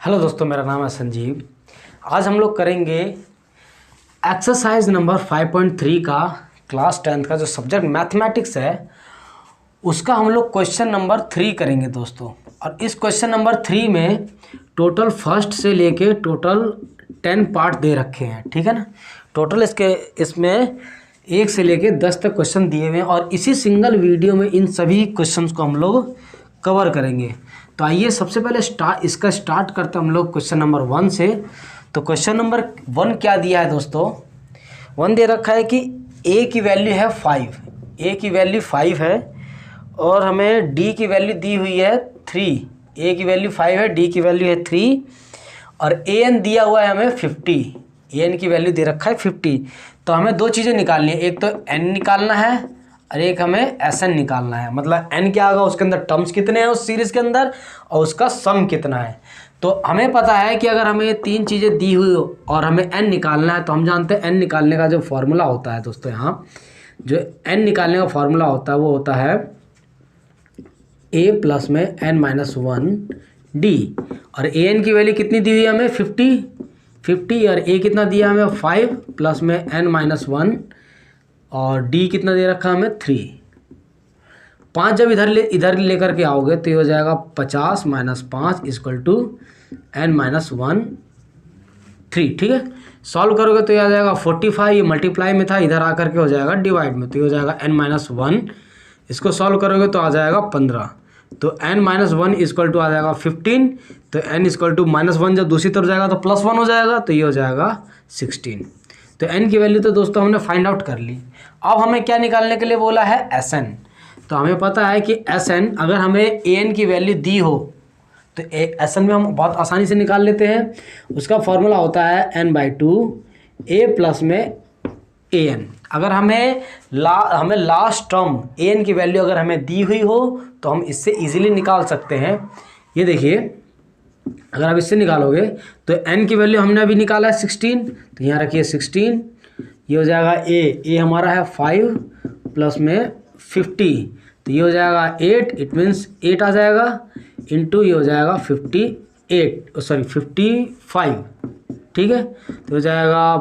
Hello दोस्तों, मेरा नाम है संजीव। आज हम लोग करेंगे एक्सरसाइज नंबर 5.3 का क्लास 10th का जो सब्जेक्ट मैथमेटिक्स है उसका हम लोग क्वेश्चन नंबर 3 करेंगे दोस्तों। और इस क्वेश्चन नंबर 3 में टोटल फर्स्ट से लेके टोटल 10 पार्ट दे रखे हैं, ठीक है ना। टोटल इसमें 1 से लेके 10 तक क्वेश्चन दिए हुए हैं और इसी सिंगल वीडियो में इन सभी क्वेश्चंस को हम लोग कवर करेंगे। तो आइए सबसे पहले इसका स्टार्ट करते हैं हम लोग क्वेश्चन नंबर 1 से। तो क्वेश्चन नंबर 1 क्या दिया है दोस्तों? 1 दे रखा है कि a की वैल्यू है 5, a की वैल्यू 5 है और हमें d की वैल्यू दी हुई है 3। a की वैल्यू 5 है, d की वैल्यू है 3 और an दिया हुआ है हमें 50। an की वैल्यू दे रखा है 50। तो हमें दो चीज़ें निकालनी है, एक तो n निकालना है और एक हमें Sn निकालना है। मतलब n क्या होगा, उसके अंदर टर्म्स कितने हैं उस सीरीज़ के अंदर और उसका सम कितना है। तो हमें पता है कि अगर हमें 3 चीज़ें दी हुई हो और हमें n निकालना है तो हम जानते हैं n निकालने का जो फॉर्मूला होता है दोस्तों, यहाँ जो n निकालने का फॉर्मूला होता है वो होता है a प्लस में n-1 d। और an की वैल्यू कितनी दी हुई है हमें 50 और a कितना दिया हमें 5 प्लस में n-1 और d कितना दे रखा हमें 3। 5 जब इधर लेकर के आओगे तो ये हो जाएगा 50 - 5 = n-1 3, ठीक है। सॉल्व करोगे तो ये आ जाएगा 45, ये मल्टीप्लाई में था, इधर आकर के हो जाएगा डिवाइड में, तो ये हो जाएगा n-1। इसको सॉल्व करोगे तो आ जाएगा 15। तो n-1 = आ जाएगा 15। तो n = -1 जब दूसरी तरफ जाएगा तो +1 हो जाएगा, तो ये हो जाएगा 16। तो n की वैल्यू तो दोस्तों हमने फाइंड आउट कर ली। अब हमें क्या निकालने के लिए बोला है? Sn। तो हमें पता है कि Sn अगर हमें an की वैल्यू दी हो तो Sn में हम बहुत आसानी से निकाल लेते हैं। उसका फॉर्मूला होता है n/2 a प्लस में an। अगर हमें लास्ट टर्म an की वैल्यू अगर हमें दी हुई हो तो हम इससे इजीली निकाल सकते हैं। ये देखिए, अगर आप इससे निकालोगे तो n की वैल्यू हमने अभी निकाला है 16, तो यहाँ रखिए 16। ये हो जाएगा a हमारा है 5 प्लस में 50, तो ये हो जाएगा 8, इट मीन्स 8 आ जाएगा इंटू ये हो जाएगा 55, ठीक है। तो हो जाएगा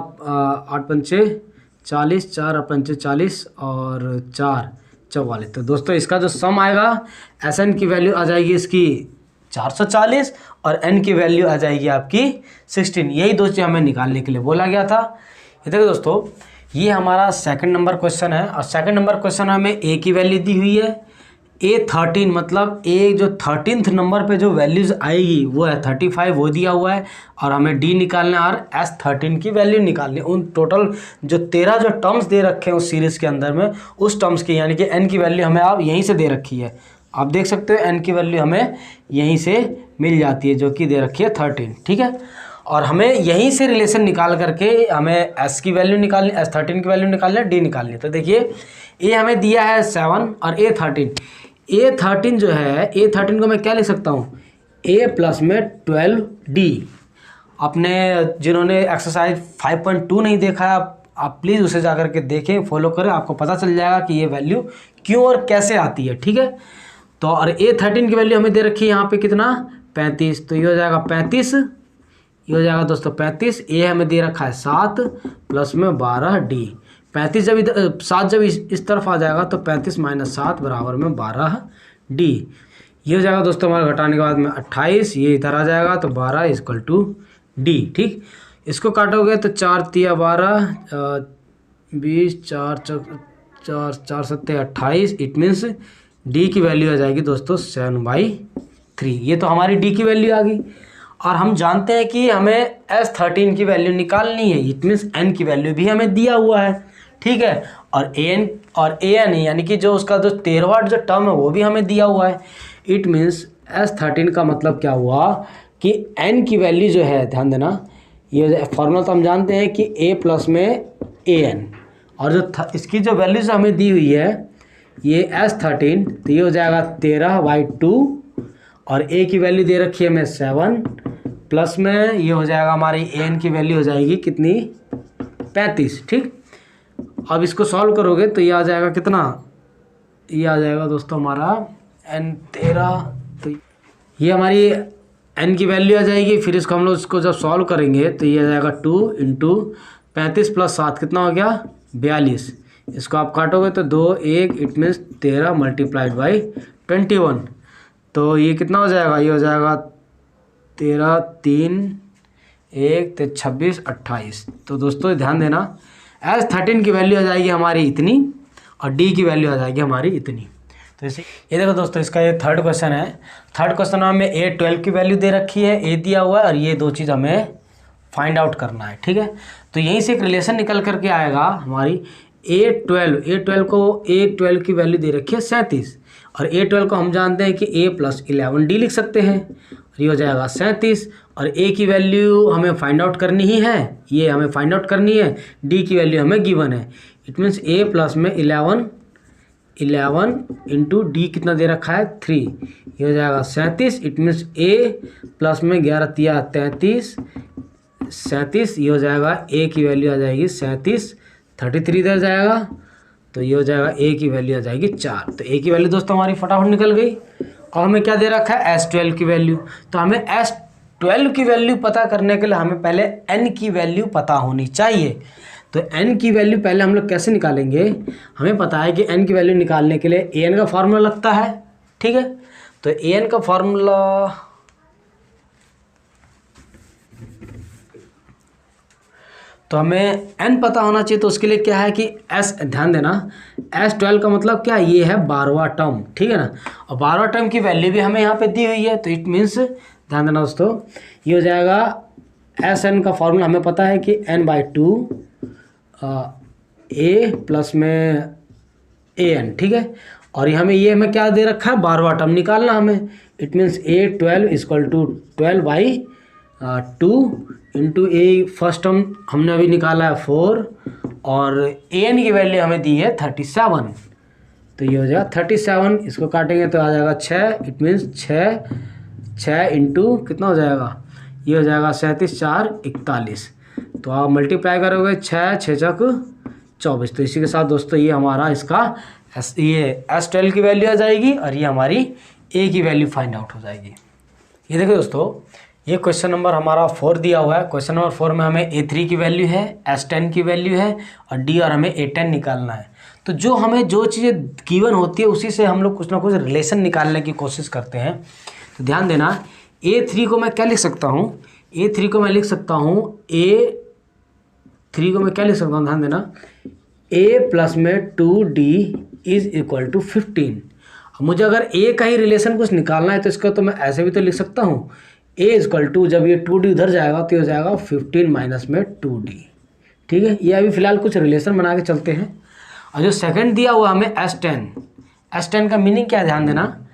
8 पंचे 40, 4 पंचे 40 और 4 44। तो दोस्तों इसका जो सम आएगा Sn की वैल्यू आ जाएगी इसकी 440 और n की वैल्यू आ जाएगी आपकी 16। यही दो चीज़ हमें निकालने के लिए बोला गया था। ये देखो दोस्तों, ये हमारा सेकंड नंबर क्वेश्चन है और सेकंड नंबर क्वेश्चन हमें a की वैल्यू दी हुई है A13, मतलब a जो 13th नंबर पे जो वैल्यूज़ आएगी वो है 35, वो दिया हुआ है और हमें d निकालना है और S13 की वैल्यू निकालनी है। उन टोटल जो 13 जो टर्म्स दे रखे हैं उस सीरीज़ के अंदर में, उस टर्म्स की यानी कि n की वैल्यू हमें आप यहीं से दे रखी है। आप देख सकते हो n की वैल्यू हमें यहीं से मिल जाती है जो कि दे रखी है 13, ठीक है। और हमें यहीं से रिलेशन निकाल करके हमें s की वैल्यू निकालनी, S13 की वैल्यू निकालनी है, d निकालनी है। तो देखिए a हमें दिया है 7 और A13 जो है, A13 को मैं क्या लिख सकता हूँ? a प्लस में 12d। अपने जिन्होंने एक्सरसाइज 5.2 नहीं देखा है आप प्लीज़ उसे जा कर के देखें, फॉलो करें, आपको पता चल जाएगा कि ये वैल्यू क्यों और कैसे आती है, ठीक है। तो और A13 की वैल्यू हमें दे रखी है यहाँ पे कितना? 35, तो ये हो जाएगा 35, ये हो जाएगा दोस्तों 35। a हमें दे रखा है 7 प्लस में 12d। 35 जब इधर 7 जब इस तरफ आ जाएगा तो 35 - 7 बराबर में 12d। ये हो जाएगा दोस्तों हमारा घटाने के बाद में 28, ये इधर आ जाएगा तो 12 = d, ठीक। इसको काटोगे तो 4 तिया 12 20 4 4 7 28, इट मीन्स d की वैल्यू आ जाएगी दोस्तों 7/3। ये तो हमारी d की वैल्यू आ गई। और हम जानते हैं कि हमें S13 की वैल्यू निकालनी है, इट मीन्स n की वैल्यू भी हमें दिया हुआ है, ठीक है। और an यानी कि जो उसका जो 13वां जो टर्म है वो भी हमें दिया हुआ है। इट मीन्स S13 का मतलब क्या हुआ कि n की वैल्यू जो है, ध्यान देना, ये फॉर्मूला तो हम जानते हैं कि a प्लस में an और जो इसकी जो वैल्यूज हमें दी हुई है ये S13, तो ये हो जाएगा 13/2 और a की वैल्यू दे रखी है हमें 7 प्लस में ये हो जाएगा हमारी an की वैल्यू हो जाएगी कितनी? 35, ठीक। अब इसको सॉल्व करोगे तो ये आ जाएगा कितना? ये आ जाएगा दोस्तों हमारा n13, तो ये हमारी n की वैल्यू आ जाएगी। फिर इसको हम लोग इसको जब सॉल्व करेंगे तो ये आ जाएगा 2 इंटू 35 प्लस 7 कितना हो गया 42। इसको आप काटोगे तो 2 1 इट मीन्स 13 मल्टीप्लाइड बाई 21। तो ये कितना हो जाएगा, ये हो जाएगा 13 3 1 तो 26 28। तो दोस्तों ध्यान देना एज 13 की वैल्यू आ जाएगी हमारी इतनी और डी की वैल्यू आ जाएगी हमारी इतनी। तो इसे ये देखो दोस्तों, इसका ये थर्ड क्वेश्चन है। थर्ड क्वेश्चन में हमें A12 की वैल्यू दे रखी है, A दिया हुआ है और ये दो चीज़ हमें फाइंड आउट करना है। ठीक है, तो यहीं से एक रिलेशन निकल करके आएगा हमारी A12 की वैल्यू दे रखी है 37 और A12 को हम जानते हैं कि A + 11D लिख सकते हैं और ये हो जाएगा 37 और A की वैल्यू हमें फाइंड आउट करनी ही है, ये हमें फाइंड आउट करनी है, D की वैल्यू हमें गिवन है। इट मीन्स A प्लस में 11 इंटू डी कितना दे रखा है 3, ये हो जाएगा 37। इट मीन्स A प्लस में 11 तिया 37, ये हो जाएगा A की वैल्यू आ जाएगी 37, 33 इधर जाएगा तो ये हो जाएगा A की वैल्यू आ जाएगी 4। तो A की वैल्यू दोस्तों हमारी फटाफट निकल गई। और हमें क्या दे रखा है S12 की वैल्यू। तो हमें S12 की वैल्यू पता करने के लिए हमें पहले N की वैल्यू पता होनी चाहिए। तो n की वैल्यू पहले हम लोग कैसे निकालेंगे, हमें पता है कि n की वैल्यू निकालने के लिए an का फार्मूला लगता है। ठीक है, तो an का फार्मूला तो हमें n पता होना चाहिए। तो उसके लिए क्या है कि s, ध्यान देना S12 का मतलब क्या, ये है 12वां टर्म। ठीक है ना, और 12वां टर्म की वैल्यू भी हमें यहाँ पे दी हुई है। तो इट मीन्स ध्यान देना दोस्तों, ये हो जाएगा Sn का फार्मूला हमें पता है कि n/2 A प्लस में an। ठीक है, और हमें ये हमें क्या दे रखा है 12वां टर्म निकालना हमें। It means A12 = 12/2 into A first term हमने अभी निकाला है 4 और an की वैल्यू हमें दी है 37। तो ये हो जाएगा 37, इसको काटेंगे तो आ जाएगा 6। इट मीन्स 6 इंटू कितना हो जाएगा, ये हो जाएगा 37 4 41। तो आप मल्टीप्लाई करोगे 6 6 चक 24। तो इसी के साथ दोस्तों ये हमारा इसका ये S12 की वैल्यू आ जाएगी और ये हमारी A की वैल्यू फाइंड आउट हो जाएगी। ये देखो दोस्तों, ये क्वेश्चन नंबर हमारा 4 दिया हुआ है। क्वेश्चन नंबर 4 में हमें A3 की वैल्यू है, S10 की वैल्यू है और D और हमें A10 निकालना है। तो जो चीज़ें गिवन होती है उसी से हम लोग कुछ ना कुछ रिलेशन निकालने की कोशिश करते हैं। तो ध्यान देना, A3 को मैं क्या लिख सकता हूँ, A3 को मैं लिख सकता हूँ ध्यान देना A प्लस में 2D इज इक्वल टू 15। अब मुझे अगर A का ही रिलेशन कुछ निकालना है तो इसका तो मैं ऐसे भी तो लिख सकता हूँ A इक्वल टू, जब ये 2D उधर जाएगा तो ये हो जाएगा 15 माइनस में 2D। ठीक है, ये अभी फिलहाल कुछ रिलेशन बना के चलते हैं। और जो सेकंड दिया हुआ हमें S10 का मीनिंग क्या है, ध्यान देना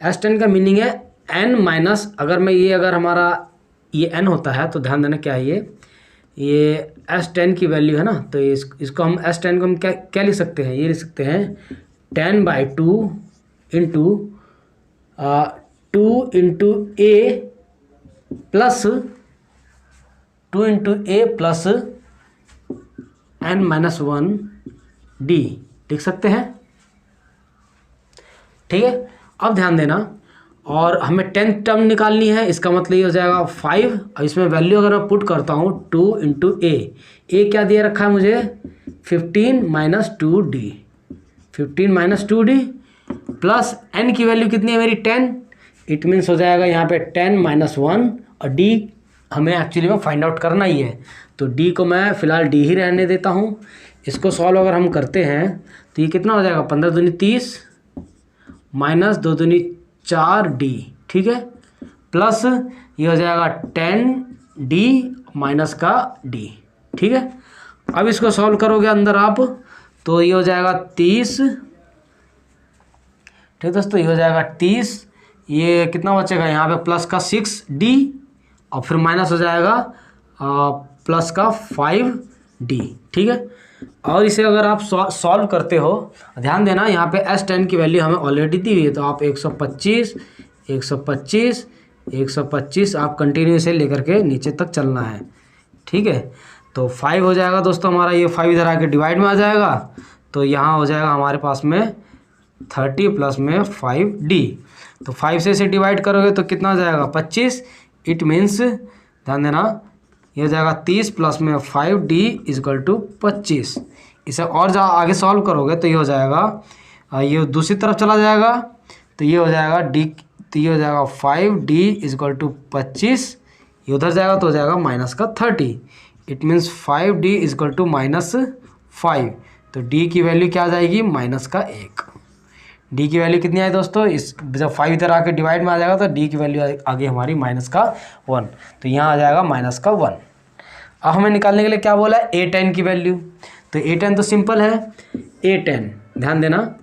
S10 का मीनिंग है n माइनस, अगर हमारा ये n होता है तो ध्यान देना क्या है ये S10 की वैल्यू है ना। तो इसको हम S10 को हम क्या लिख सकते हैं, ये लिख सकते हैं 10/2 into 2 into A plus n-1D लिख सकते हैं। ठीक है, अब ध्यान देना, और हमें 10th टर्म निकालनी है। इसका मतलब ये हो जाएगा 5 और इसमें वैल्यू अगर मैं पुट करता हूँ 2 इंटू A क्या दिया रखा है मुझे 15 माइनस 2D प्लस n की वैल्यू कितनी है मेरी 10। इट मीन्स हो जाएगा यहाँ पे 10 माइनस 1 और D हमें एक्चुअली में फाइंड आउट करना ही है। तो D को मैं फ़िलहाल D ही रहने देता हूँ। इसको सॉल्व अगर हम करते हैं तो ये कितना हो जाएगा 15 दूनी 30 माइनस 2 दूनी 4D। ठीक है, प्लस ये हो जाएगा 10D माइनस का D। ठीक है, अब इसको सॉल्व करोगे अंदर आप तो ये हो जाएगा 30। ठीक दोस्तों, ये हो जाएगा 30, ये कितना बचेगा यहाँ पे प्लस का 6D और फिर माइनस हो जाएगा प्लस का 5D। ठीक है, और इसे अगर आप सॉल्व करते हो, ध्यान देना यहाँ पे S10 की वैल्यू हमें ऑलरेडी दी हुई है। तो आप 125 आप कंटिन्यू से लेकर के नीचे तक चलना है। ठीक है, तो 5 हो जाएगा दोस्तों हमारा, ये 5 इधर आके डिवाइड में आ जाएगा। तो यहाँ हो जाएगा हमारे पास में 30 प्लस में 5D। तो 5 से इसे डिवाइड करोगे तो कितना हो जाएगा 25। इट मीन्स ध्यान देना ये हो जाएगा 30 प्लस में 5d इजकल टू 25। इसे और आगे सॉल्व करोगे तो ये हो जाएगा ये दूसरी तरफ चला जाएगा तो ये हो जाएगा d, तो ये हो जाएगा 5d इजकल टू 25, ये उधर जाएगा तो हो जाएगा माइनस का 30। It means 5d is equal to -5, तो d की वैल्यू क्या आ जाएगी माइनस का 1। d की वैल्यू कितनी आई दोस्तों, इस जब 5 इधर आके डिवाइड में आ जाएगा तो d की वैल्यू आ गई हमारी माइनस का 1, तो यहाँ आ जाएगा माइनस का 1। अब हमें निकालने के लिए क्या बोला है, a10 की वैल्यू। तो a10 तो सिंपल है, a10 ध्यान देना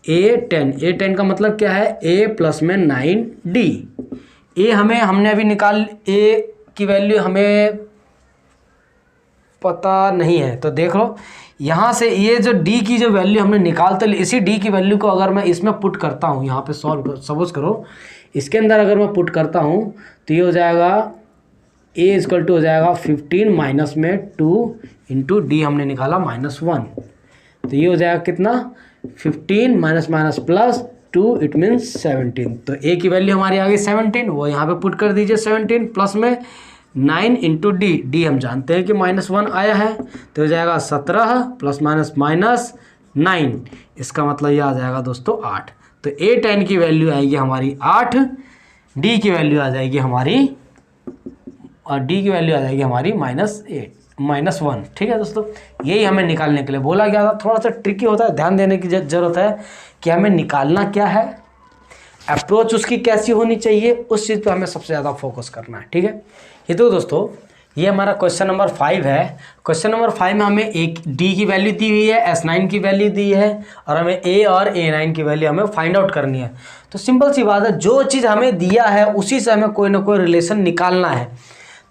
a10 का मतलब क्या है, a प्लस में 9d। a हमने अभी निकाल, a की वैल्यू हमें पता नहीं है, तो देख लो यहाँ से ये जो d की जो वैल्यू हमने निकालते, इसी d की वैल्यू को अगर मैं इसमें पुट करता हूँ, यहाँ पे सॉल्व सपोज करो इसके अंदर अगर मैं पुट करता हूँ तो ये हो जाएगा a इजकल टू हो जाएगा 15 माइनस में 2 इंटू डी हमने निकाला -1, तो ये हो जाएगा कितना 15 minus minus plus 2 it means 17। तो a की वैल्यू हमारी आ गई 17, वो यहाँ पे पुट कर दीजिए 17 प्लस में 9 इंटू डी हम जानते हैं कि -1 आया है, तो हो जाएगा 17 प्लस माइनस माइनस 9, इसका मतलब ये आ जाएगा दोस्तों 8। तो a10 की वैल्यू आएगी हमारी 8, d की वैल्यू आ जाएगी हमारी, और d की वैल्यू आ जाएगी हमारी -1। ठीक है दोस्तों, यही हमें निकालने के लिए बोला गया था। थोड़ा सा ट्रिकी होता है, ध्यान देने की ज़रूरत है कि हमें निकालना क्या है, अप्रोच उसकी कैसी होनी चाहिए, उस चीज़ पे हमें सबसे ज़्यादा फोकस करना है। ठीक है, ये तो दोस्तों ये हमारा क्वेश्चन नंबर 5 है। क्वेश्चन नंबर 5 में हमें एक d की वैल्यू दी हुई है, S9 की वैल्यू दी है, और हमें a और a9 की वैल्यू हमें फाइंड आउट करनी है। तो सिंपल सी बात है, जो चीज़ हमें दिया है उसी से हमें कोई ना कोई रिलेशन निकालना है।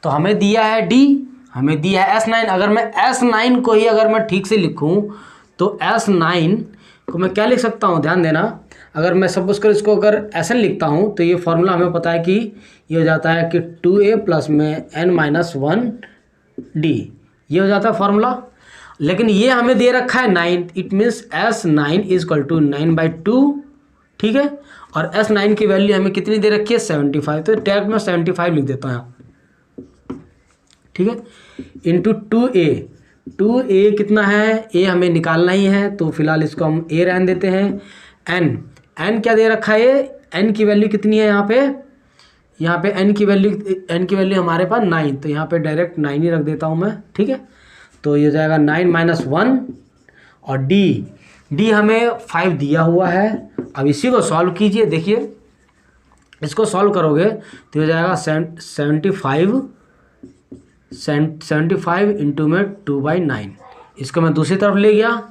तो हमें दिया है d, हमें दिया है S9। अगर मैं S9 को ही अगर मैं ठीक से लिखूं तो S9 को मैं क्या लिख सकता हूं, ध्यान देना, अगर मैं सपोज कर इसको अगर ऐसे लिखता हूं तो ये फॉर्मूला हमें पता है कि ये हो जाता है कि 2a प्लस में n-1d, ये हो जाता है फॉर्मूला। लेकिन ये हमें दे रखा है 9, it means S9 is equal to 9/2। ठीक है, और S9 की वैल्यू हमें कितनी दे रखी है 75, तो डायरेक्ट में 75 लिख देता हूँ यहाँ। ठीक है, इंटू 2a कितना है, a हमें निकालना ही है, तो फिलहाल इसको हम a रहने देते हैं। n क्या दे रखा है, n की वैल्यू कितनी है यहाँ पे n की वैल्यू हमारे पास 9, तो यहाँ पे डायरेक्ट 9 ही रख देता हूँ मैं। ठीक है, तो ये हो जाएगा 9 - 1, और d हमें 5 दिया हुआ है। अब इसी को सॉल्व कीजिए, देखिए इसको सॉल्व करोगे तो हो जाएगा 75 इंटू में 2/9, इसको मैं दूसरी तरफ ले गया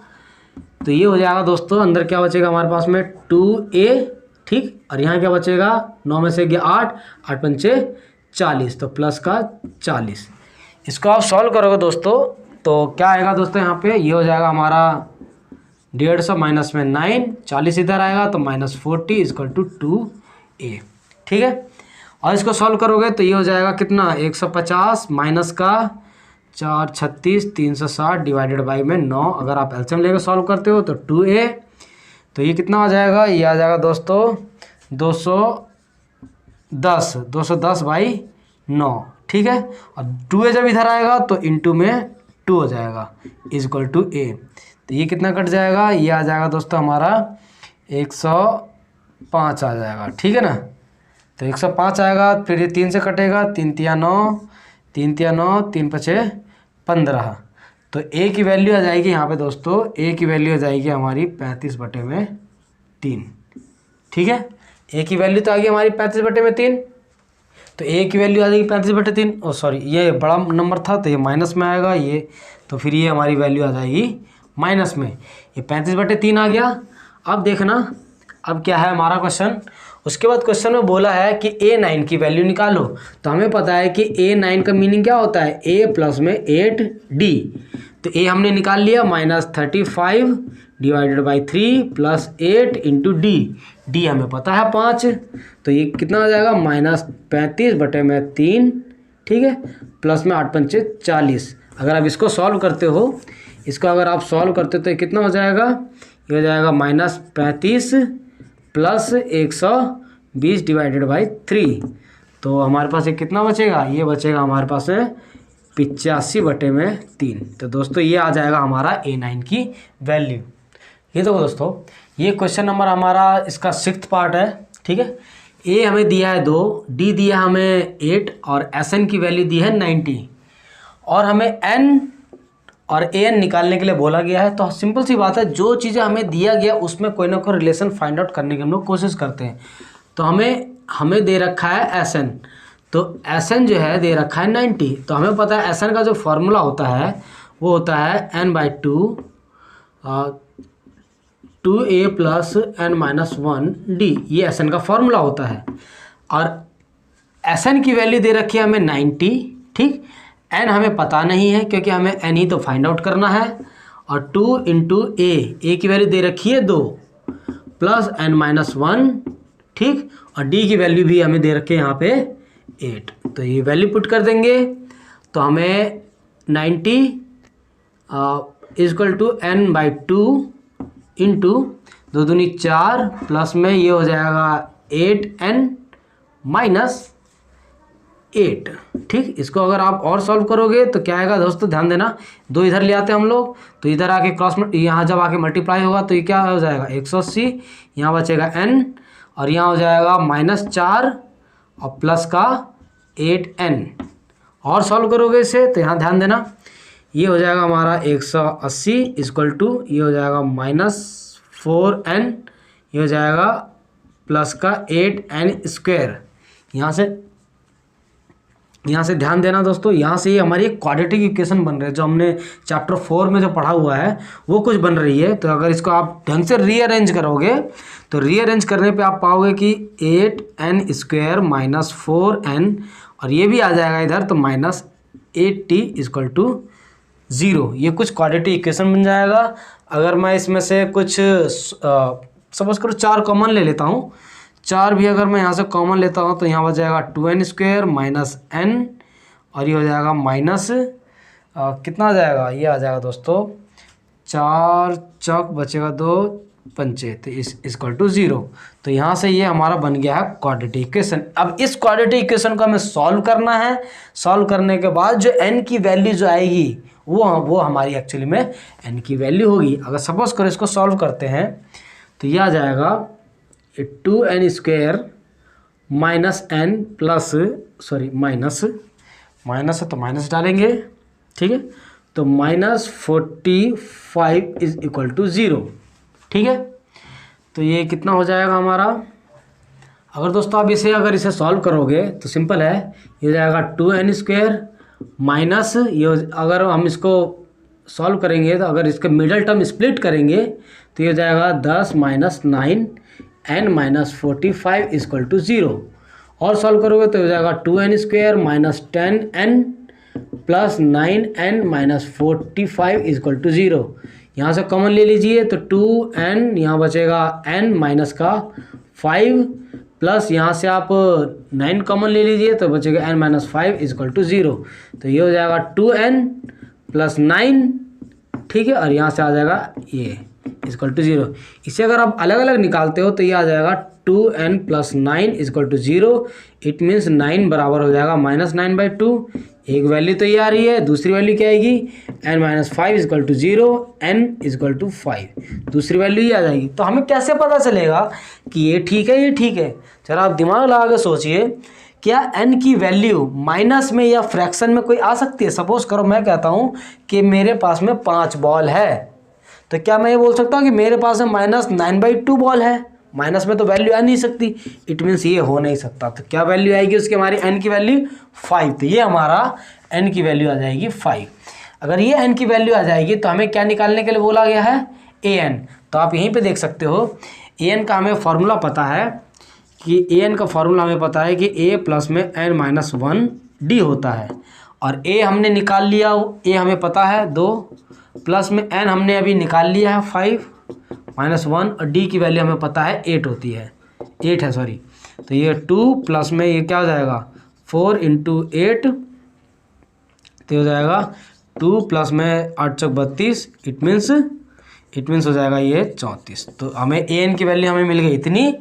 तो ये हो जाएगा दोस्तों, अंदर क्या बचेगा हमारे पास में 2a। ठीक, और यहाँ क्या बचेगा, 9 में से गया 8 पंचे 40, तो प्लस का 40। इसको आप सॉल्व करोगे दोस्तों तो क्या आएगा दोस्तों, यहाँ पे ये हो जाएगा हमारा 150 माइनस में 9, 40 इधर आएगा तो -40 इजकल टू 2a। ठीक है, और इसको सॉल्व करोगे तो ये हो जाएगा कितना 150 माइनस का 4 36 360 डिवाइडेड बाई में 9, अगर आप एलसीएम लेकर सॉल्व करते हो तो 2a, तो ये कितना आ जाएगा, ये आ जाएगा दोस्तों 210/9। ठीक है, और 2a जब इधर आएगा तो इंटू में 2 हो जाएगा इजक्वल टू a, तो ये कितना कट जाएगा, ये आ जाएगा दोस्तों हमारा 105 आ जाएगा। ठीक है ना, तो 105 आएगा, फिर ये 3 से कटेगा, 3 तिया 9, 3 तिया 9, 3 पचे 15, तो a की वैल्यू आ जाएगी यहाँ पे दोस्तों, a की वैल्यू आ जाएगी हमारी 35/3। ठीक है, a की वैल्यू तो आ गई हमारी 35/3, तो a की वैल्यू आ जाएगी 35/3। ओ सॉरी, ये बड़ा नंबर था तो ये माइनस में आएगा ये, तो फिर ये हमारी वैल्यू आ जाएगी माइनस में, ये 35/3 आ गया। अब देखना, अब क्या है हमारा क्वेश्चन, उसके बाद क्वेश्चन में बोला है कि a9 की वैल्यू निकालो। तो हमें पता है कि a9 का मीनिंग क्या होता है, a प्लस में 8d, तो a हमने निकाल लिया -35 divided by 3 plus 8 into d हमें पता है 5, तो ये कितना हो जाएगा -35/3। ठीक है, प्लस में 8 पंचे 40। अगर आप इसको सॉल्व करते हो, इसको अगर आप सॉल्व करते हो तो ये कितना हो जाएगा, ये हो जाएगा -35 प्लस 120 डिवाइडेड बाई 3, तो हमारे पास ये कितना बचेगा, ये बचेगा हमारे पास 85/3। तो दोस्तों ये आ जाएगा हमारा A9 की वैल्यू। ये देखो दोस्तों, ये क्वेश्चन नंबर हमारा इसका 6th पार्ट है। ठीक है, ए हमें दिया है 2, डी दिया हमें 8 और SN की वैल्यू दी है 90 और हमें N और AN निकालने के लिए बोला गया है। तो सिंपल सी बात है, जो चीज़ें हमें दिया गया उसमें कोई ना कोई रिलेशन फाइंड आउट करने की हम लोग कोशिश करते हैं। तो हमें दे रखा है SN, तो SN जो है दे रखा है 90। तो हमें पता है SN का जो फॉर्मूला होता है वो होता है n/2 2a + n-1d, ये SN का फॉर्मूला होता है। और SN की वैल्यू दे रखी है हमें 90। ठीक, n हमें पता नहीं है क्योंकि हमें n ही तो फाइंड आउट करना है। और 2 × a की वैल्यू दे रखी है 2 + n-1, ठीक, और d की वैल्यू भी हमें दे रखी है यहाँ पे 8। तो ये वैल्यू पुट कर देंगे तो हमें 90 = n/2 इंटू 2 दूनी 4 प्लस में ये हो जाएगा 8n - 8। ठीक, इसको अगर आप और सॉल्व करोगे तो क्या आएगा दोस्तों, ध्यान देना, 2 इधर ले आते हैं हम लोग, तो इधर आके क्रॉस में यहाँ जब आके मल्टीप्लाई होगा तो ये क्या हो जाएगा 180, यहाँ बचेगा n और यहाँ हो जाएगा -4 और प्लस का 8n। और सॉल्व करोगे इसे तो यहाँ ध्यान देना, ये हो जाएगा हमारा 180 = ये हो जाएगा -4n, ये हो जाएगा प्लस का 8n²। यहाँ से ध्यान देना दोस्तों, यहाँ से ये हमारी एक क्वाड्रेटिक इक्वेशन बन रही है, जो हमने चैप्टर 4 में जो पढ़ा हुआ है वो कुछ बन रही है। तो अगर इसको आप ढंग से रीअरेंज करोगे तो रीअरेंज करने पे आप पाओगे कि 8n² - 4n और ये भी आ जाएगा इधर, तो -8t = 0। ये कुछ क्वाड्रेटिक इक्वेशन बन जाएगा। अगर मैं इसमें से कुछ सपोज करो 4 कॉमन ले लेता हूँ, 4 भी अगर मैं यहाँ से कॉमन लेता हूँ तो यहाँ बच जाएगा 2n² - n और ये हो जाएगा माइनस कितना आ जाएगा, ये आ जाएगा दोस्तों 4 चौक बचेगा 2 पंचे, तो इस = 0। तो यहाँ से ये हमारा बन गया है क्वाड्रेटिक इक्वेशन। अब इस क्वाड्रेटिक इक्वेशन को हमें सॉल्व करना है। सॉल्व करने के बाद जो n की वैल्यू जो आएगी वो हमारी एक्चुअली में n की वैल्यू होगी। अगर सपोज करो इसको सॉल्व करते हैं तो ये आ जाएगा 2n² - n प्लस माइनस है तो माइनस डालेंगे, ठीक है, तो -45 = 0। ठीक है, तो ये कितना हो जाएगा हमारा, अगर दोस्तों आप अगर इसे सॉल्व करोगे तो सिंपल है, ये हो जाएगा 2n² माइनस ये, अगर हम इसको सॉल्व करेंगे तो अगर इसके मिडल टर्म स्प्लिट करेंगे तो ये हो जाएगा 10 - 9n - 45 = 0। और सॉल्व करोगे तो हो जाएगा 2n² - 10n + 9n - 45 = 0। यहाँ से कॉमन ले लीजिए तो 2n यहाँ बचेगा n माइनस का 5 प्लस यहाँ से आप 9 कॉमन ले लीजिए तो बचेगा n - 5 = 0। तो ये हो जाएगा 2n + 9, ठीक है, और यहाँ से आ जाएगा ये = 0। इसे अगर आप अलग अलग निकालते हो तो ये आ जाएगा 2n + 9 = 0। इट मीन्स 9 बराबर हो जाएगा -9/2। एक वैल्यू तो ये आ रही है, दूसरी वैल्यू क्या आएगी, n - 5 = 0, n = 5, दूसरी वैल्यू ये आ जाएगी। तो हमें कैसे पता चलेगा कि ये ठीक है, ये ठीक है। जरा आप दिमाग लगा कर सोचिए, क्या n की वैल्यू माइनस में या फ्रैक्शन में कोई आ सकती है। सपोज करो मैं कहता हूँ कि मेरे पास में 5 बॉल है, तो क्या मैं ये बोल सकता हूँ कि मेरे पास में -9/2 बॉल है, माइनस में तो वैल्यू आ नहीं सकती। इट मीन्स ये हो नहीं सकता। तो क्या वैल्यू आएगी उसकी, हमारी n की वैल्यू 5। तो ये हमारा n की वैल्यू आ जाएगी 5। अगर ये n की वैल्यू आ जाएगी तो हमें क्या निकालने के लिए बोला गया है, an। तो आप यहीं पे देख सकते हो an का हमें फॉर्मूला पता है कि an का फॉर्मूला हमें पता है कि a प्लस में n-1d होता है। और a हमने निकाल लिया, a हमें पता है 2 प्लस में n हमने अभी निकाल लिया है 5 -1 और d की वैल्यू हमें पता है 8 होती है, 8 है सॉरी। तो ये 2 प्लस में ये क्या हो जाएगा 4 × 8, तो हो जाएगा 2 प्लस में 8 चौक 32, इट मीन्स हो जाएगा ये 34। तो हमें an की वैल्यू हमें मिल गई इतनी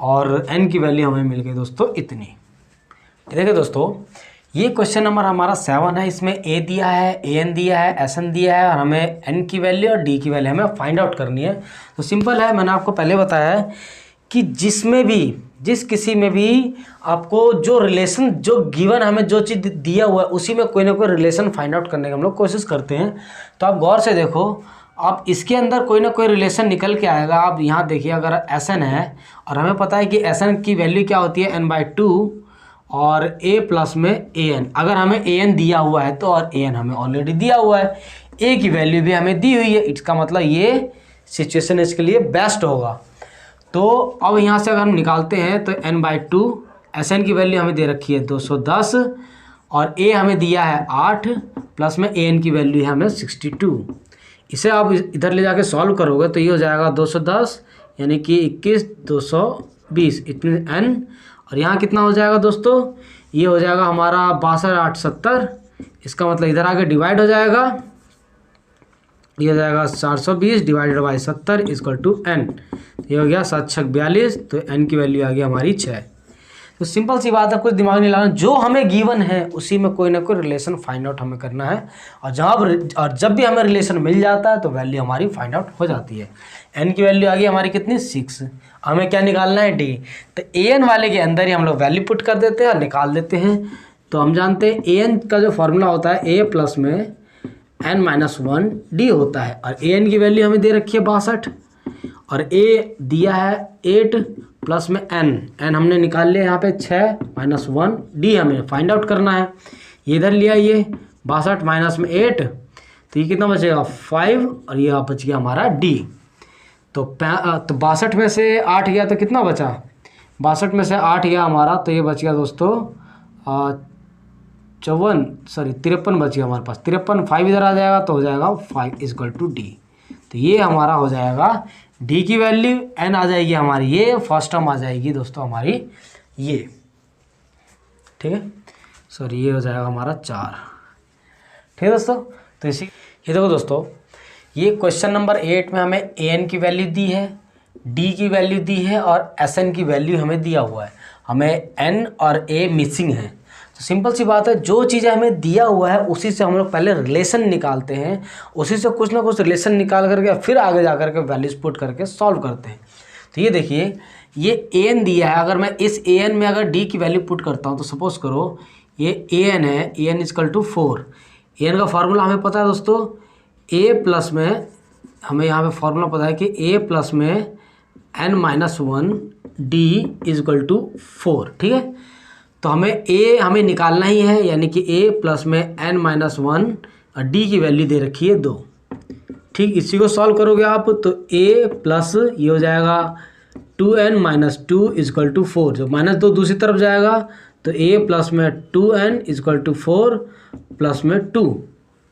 और n की वैल्यू हमें मिल गई दोस्तों इतनी। देखिए दोस्तों, ये क्वेश्चन नंबर हमारा 7 है। इसमें ए दिया है, ए एन दिया है, एस एन दिया है और हमें एन की वैल्यू और डी की वैल्यू हमें फाइंड आउट करनी है। तो सिंपल है, मैंने आपको पहले बताया है कि जिस किसी में भी आपको जो रिलेशन, जो गिवन हमें जो चीज़ दिया हुआ है उसी में कोई ना कोई रिलेशन फाइंड आउट करने की हम लोग कोशिश करते हैं। तो आप गौर से देखो, आप इसके अंदर कोई ना कोई रिलेशन निकल के आएगा। आप यहाँ देखिए, अगर एस एन है और हमें पता है कि एस एन की वैल्यू क्या होती है n/2 और a प्लस में ए एन। अगर हमें ए एन दिया हुआ है तो, और ए एन हमें ऑलरेडी दिया हुआ है, a की वैल्यू भी हमें दी हुई है, इसका मतलब ये सिचुएशन इसके लिए बेस्ट होगा। तो अब यहाँ से अगर हम निकालते हैं तो n/2 एस एन की वैल्यू हमें दे रखी है 210 और a हमें दिया है 8 प्लस में ए एन की वैल्यू है हमें 62। इसे आप इधर ले जाके सॉल्व करोगे तो ये हो जाएगा 210 यानी कि 21 220 इट मीन n। और यहाँ कितना हो जाएगा दोस्तों, ये हो जाएगा हमारा 62 8 70। इसका मतलब इधर आके डिवाइड हो जाएगा, ये हो जाएगा 420 divided by 70 equal to n। ये हो गया 7 6 42, तो n की वैल्यू आ गई हमारी 6। तो सिंपल सी बात है, कुछ दिमाग नहीं लगाना, जो हमें गिवन है उसी में कोई ना कोई रिलेशन फाइंड आउट हमें करना है। और जब भी हमें रिलेशन मिल जाता है तो वैल्यू हमारी फाइंड आउट हो जाती है। n की वैल्यू आ गई हमारी कितनी, 6। हमें क्या निकालना है, d। तो an वाले के अंदर ही हम लोग वैल्यू पुट कर देते हैं और निकाल देते हैं। तो हम जानते हैं an का जो फॉर्मूला होता है a प्लस में n-1 d होता है। और an की वैल्यू हमें दे रखी है 62 और a दिया है 8 प्लस में n हमने निकाल लिया यहाँ पे 6 - 1 d हमें फाइंड आउट करना है। ये इधर लिया, ये 62 माइनस में 8, तो ये कितना बचेगा 5 और ये बच गया हमारा d। तो 62 में से 8 गया तो कितना बचा, 62 में से 8 गया हमारा, तो ये बच गया दोस्तों 53 बच गया हमारे पास। 53 5 इधर आ जाएगा तो हो जाएगा 5 इक्वल टू d। तो ये हमारा हो जाएगा d की वैल्यू, n आ जाएगी हमारी, ये फर्स्ट टर्म आ जाएगी दोस्तों हमारी ये, ठीक है। सॉरी, ये हो जाएगा हमारा 4, ठीक है दोस्तों। तो इसी ये देखो दोस्तों, ये क्वेश्चन नंबर 8 में हमें ए एन की वैल्यू दी है, डी की वैल्यू दी है और एस एन की वैल्यू हमें दिया हुआ है। हमें एन और ए मिसिंग है। तो सिंपल सी बात है, जो चीज़ें हमें दिया हुआ है उसी से हम लोग पहले रिलेशन निकालते हैं, उसी से कुछ ना कुछ रिलेशन निकाल करके फिर आगे जा करके वैल्यूज पुट करके सॉल्व करते हैं। तो ये देखिए, ये ए एन दिया है, अगर मैं इस ए एन में अगर डी की वैल्यू पुट करता हूँ तो सपोज करो ये ए एन है, A N equal to 4। A N का फार्मूला हमें पता है दोस्तों, ए प्लस में, हमें यहाँ पे फॉर्मूला पता है कि a प्लस में n-1 d इक्वल टू 4, ठीक है। तो हमें निकालना ही है, यानी कि a प्लस में n-1 और d की वैल्यू दे रखी है 2, ठीक। इसी को सॉल्व करोगे आप तो a प्लस ये हो जाएगा 2n - 2 इक्वल टू 4, जो -2 दूसरी तरफ जाएगा तो a प्लस में 2n इक्वल टू 4 प्लस में 2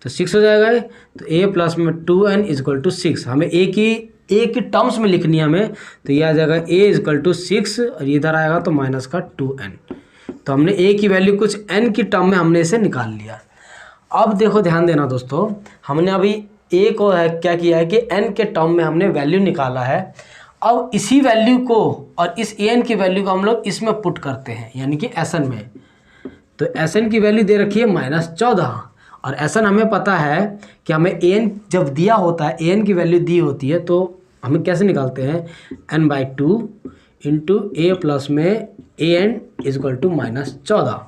तो 6 हो जाएगा। तो a प्लस में 2n इक्वल टू 6, हमें a की टर्म्स में लिखनी है हमें, तो ये आ जाएगा a इक्वल टू 6 और ये इधर आएगा तो माइनस का 2n। तो हमने a की वैल्यू कुछ n की टर्म में हमने इसे निकाल लिया। अब देखो, ध्यान देना दोस्तों, हमने अभी a को क्या किया है कि n के टर्म में हमने वैल्यू निकाला है। अब इसी वैल्यू को और इस an की वैल्यू को हम लोग इसमें पुट करते हैं, यानी कि Sn में। तो Sn की वैल्यू दे रखी है -14 और Sn हमें पता है कि हमें an जब दिया होता है, an की वैल्यू दी होती है, तो हमें कैसे निकालते हैं, n/2 इंटू a प्लस में an इक्वल टू -14।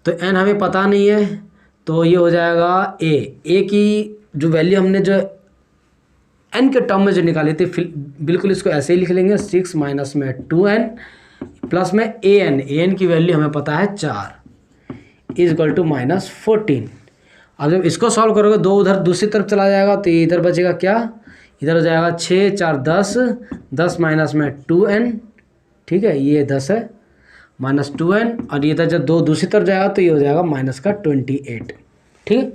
तो n हमें पता नहीं है, तो ये हो जाएगा a की जो वैल्यू हमने जो n के टर्म में जो निकाली थी, बिल्कुल इसको ऐसे ही लिख लेंगे, 6 माइनस में 2n प्लस में an की वैल्यू हमें पता है 4 इक्वल टू -14। अब जब इसको सॉल्व करोगे, 2 उधर दूसरी तरफ चला जाएगा तो ये इधर बचेगा क्या, इधर हो जाएगा 6 4 10, 10 माइनस में 2n, ठीक है, ये 10 है -2n और ये इधर जब 2 दूसरी तरफ जाएगा तो ये हो जाएगा -28, ठीक है।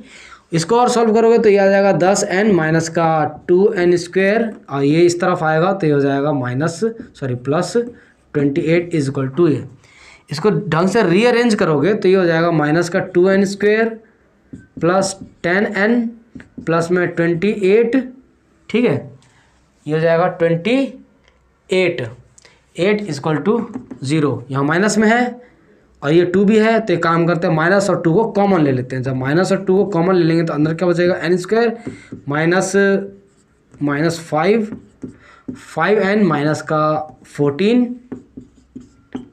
इसको और सॉल्व करोगे तो ये आ जाएगा 10n माइनस का 2n स्क्वायर और ये इस तरफ आएगा तो ये हो जाएगा +28 इक्वल टू ये। इसको ढंग से रीअरेंज करोगे तो ये हो जाएगा माइनस का 2n square plus 10n plus में 28, ठीक है, ये हो जाएगा 28 8 इक्वल टू 0, यहाँ माइनस में है और ये 2 भी है, तो एक काम करते हैं माइनस और 2 को कॉमन ले लेते हैं। जब माइनस और 2 को कॉमन ले लेंगे तो अंदर क्या बचेगा, N square minus 5 n minus का 14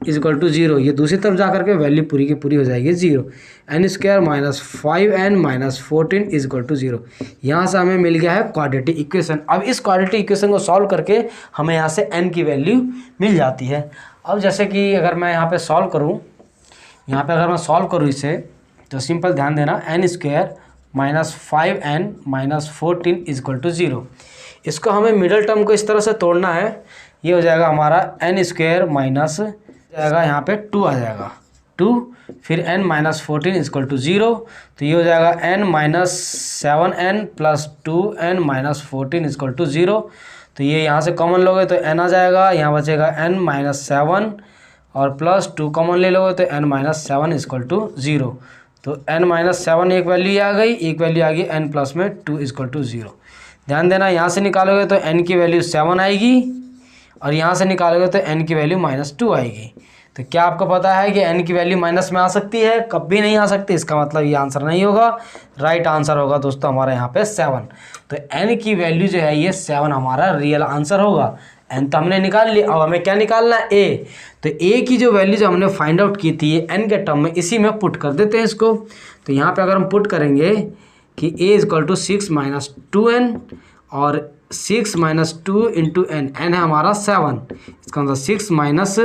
इज इक्वल टू 0। ये दूसरी तरफ जा करके वैल्यू पूरी की पूरी हो जाएगी 0। N square minus 5n minus 14 is equal to 0। यहाँ से हमें मिल गया है क्वाड्रेटिक इक्वेशन। अब इस क्वाड्रेटिक इक्वेशन को सॉल्व करके हमें यहाँ से n की वैल्यू मिल जाती है। अब जैसे कि अगर मैं यहाँ पे सॉल्व करूँ, यहाँ पे अगर मैं सॉल्व करूँ इसे, तो सिंपल ध्यान देना, N square minus 5n minus 14 is equal to 0। इसको हमें मिडल टर्म को इस तरह से तोड़ना है। ये हो जाएगा हमारा एन स्क्वायर माइनस जाएगा यहाँ पे 2 आ जाएगा 2, फिर n माइनस 14 इक्वल टू 0। तो ये हो जाएगा n minus 7n plus 2n minus 14 equal to 0। तो ये यहाँ से कॉमन लोगे तो n आ जाएगा, यहाँ बचेगा n माइनस 7 और प्लस 2 कॉमन ले लोगे तो n माइनस 7 इक्वल टू 0। तो n माइनस 7 एक वैल्यू आ गई, एक वैल्यू आ गई n प्लस में 2 इक्वल टू 0। ध्यान देना, यहाँ से निकालोगे तो n की वैल्यू 7 आएगी और यहाँ से निकालोगे तो n की वैल्यू माइनस 2 आएगी। तो क्या आपको पता है कि n की वैल्यू माइनस में आ सकती है? कभी नहीं आ सकती। इसका मतलब ये आंसर नहीं होगा। राइट आंसर होगा दोस्तों हमारा यहाँ पे 7। तो n की वैल्यू जो है ये 7 हमारा रियल आंसर होगा। n तो हमने निकाल लिया, अब हमें क्या निकालना है? a। तो a की जो वैल्यू जो हमने फाइंड आउट की थी n के टर्म में, इसी में पुट कर देते हैं इसको। तो यहाँ पे अगर हम पुट करेंगे कि a equal to 6 minus 2n और 6 माइनस 2 इंटू n है हमारा 7। इसका मतलब 6 माइनस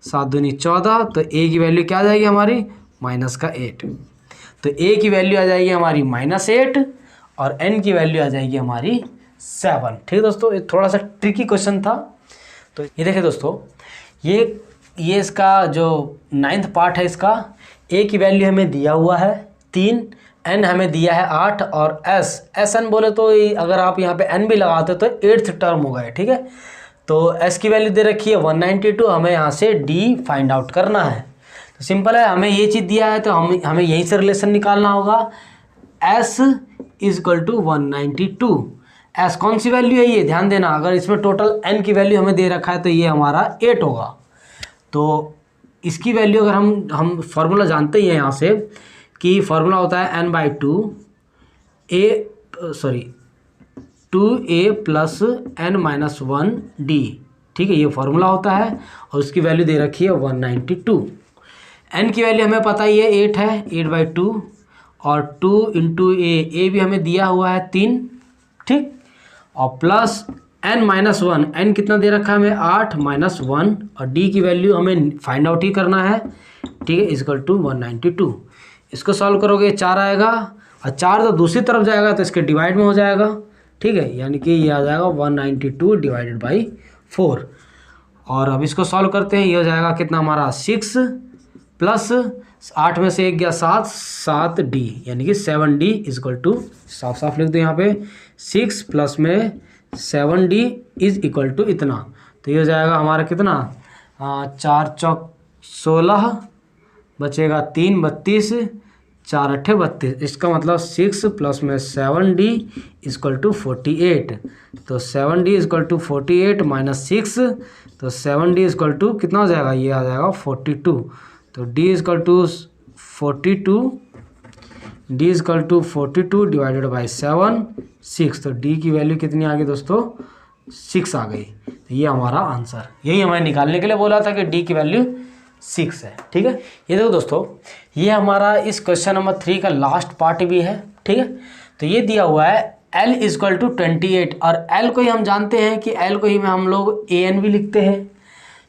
7 दूनी 14। तो a की वैल्यू क्या आ जाएगी हमारी? माइनस का 8। तो a की वैल्यू आ जाएगी हमारी माइनस 8 और n की वैल्यू आ जाएगी हमारी 7। ठीक है दोस्तों, ये थोड़ा सा ट्रिकी क्वेश्चन था। तो ये देखिए दोस्तों, ये इसका जो 9th पार्ट है, इसका a की वैल्यू हमें दिया हुआ है 3, n हमें दिया है 8 और s n बोले तो अगर आप यहाँ पे n भी लगाते तो 8th टर्म होगा। ठीक है, तो s की वैल्यू दे रखी है 192, हमें यहाँ से d फाइंड आउट करना है। तो सिंपल है, हमें ये चीज़ दिया है तो हमें यहीं से रिलेशन निकालना होगा। s is equal to 192। s कौन सी वैल्यू है ये ध्यान देना, अगर इसमें टोटल n की वैल्यू हमें दे रखा है तो ये हमारा 8 होगा। तो इसकी वैल्यू अगर हम फार्मूला जानते ही हैं यहाँ से कि फार्मूला होता है two A plus n minus 1d। ठीक है, ये फार्मूला होता है और उसकी वैल्यू दे रखी है 192। n की वैल्यू हमें पता ही है 8 है, 8/2 और 2 इंटू ए भी हमें दिया हुआ है 3। ठीक, और प्लस n माइनस 1, n कितना दे रखा है हमें 8 माइनस 1 और d की वैल्यू हमें फाइंड आउट ही करना है। ठीक है, इक्वल टू 192। इसको सॉल्व करोगे 4 आएगा और 4 तो दूसरी तरफ जाएगा तो इसके डिवाइड में हो जाएगा। ठीक है, यानी कि ये आ जाएगा 192 डिवाइडेड बाई 4। और अब इसको सॉल्व करते हैं, ये हो जाएगा कितना हमारा 6 प्लस 8 में से 1 गया 7d यानी कि 7d इक्वल टू, साफ साफ लिख दो यहाँ पे, 6 प्लस में 7d इज इक्वल टू इतना। तो ये हो जाएगा हमारा कितना, 4 चौक 16 बचेगा 3 32, 4 8 32। इसका मतलब 6 प्लस में 7d इक्वल टू 48। तो 7d इक्वल टू 48 माइनस 6, तो 7d इक्वल टू कितना हो जाएगा, ये आ जाएगा 42। तो d equal to 42, d equal to 42 divided by 7 6। तो d की वैल्यू कितनी आ गई दोस्तों, 6 आ गई। तो ये हमारा आंसर, यही हमें निकालने के लिए बोला था कि d की वैल्यू 6 है। ठीक है, ये देखो दोस्तों, ये हमारा इस क्वेश्चन नंबर 3 का लास्ट पार्ट भी है। ठीक है, तो ये दिया हुआ है L इक्वल टू 28 और L को ही हम जानते हैं कि L को ही में हम लोग AN भी लिखते हैं।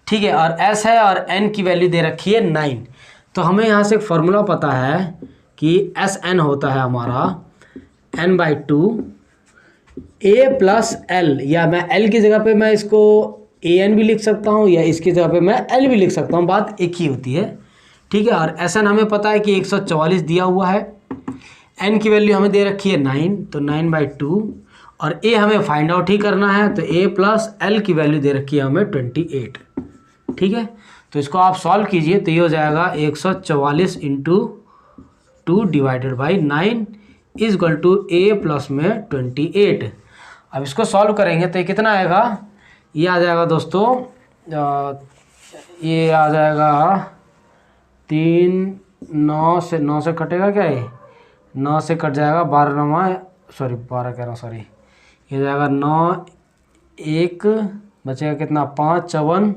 ठीक है, और S है और N की वैल्यू दे रखी है 9। तो हमें यहाँ से एक फार्मूला पता है कि SN होता है हमारा n/2 A प्लस L, या मैं L की जगह पे मैं इसको AN भी लिख सकता हूँ या इसकी जगह पे मैं L भी लिख सकता हूँ, बात एक ही होती है। ठीक है, और SN हमें पता है कि 144 दिया हुआ है, N की वैल्यू हमें दे रखी है 9, तो 9/2 और A हमें फाइंड आउट ही करना है। तो A प्लस L की वैल्यू दे रखी है हमें 28। ठीक है, तो इसको आप सॉल्व कीजिए तो ये हो जाएगा 144 into 2 divided by 9 is equal to A plus में 28। अब इसको सॉल्व करेंगे तो ये कितना आएगा, ये आ जाएगा दोस्तों, ये आ जाएगा 3 9 से कटेगा क्या, ये 9 से कट जाएगा, 12 9 सॉरी 12 कह रहा हूँ सॉरी, ये जाएगा 9 1 बचेगा कितना 5 54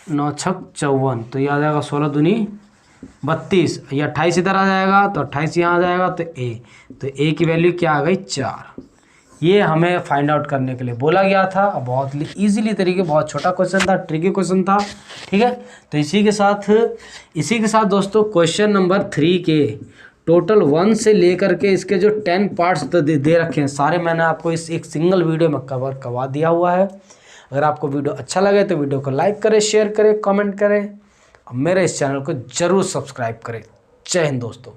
9 6 54, तो ये आ जाएगा 16 दूनी 32, ये 28 इधर आ जाएगा तो 28 यहाँ आ जाएगा, तो ए की वैल्यू क्या आ गई 4। ये हमें फाइंड आउट करने के लिए बोला गया था। बहुत इजीली तरीके, बहुत छोटा क्वेश्चन था, ट्रिकी क्वेश्चन था, ठीक है। तो इसी के साथ दोस्तों क्वेश्चन नंबर 3 के टोटल 1 से लेकर के इसके जो 10 पार्ट्स दे रखे हैं सारे मैंने आपको इस एक सिंगल वीडियो में कवर करवा दिया हुआ है। अगर आपको वीडियो अच्छा लगे तो वीडियो को लाइक करें, शेयर करें, कमेंट करें और मेरे इस चैनल को ज़रूर सब्सक्राइब करें। जय हिंद दोस्तों।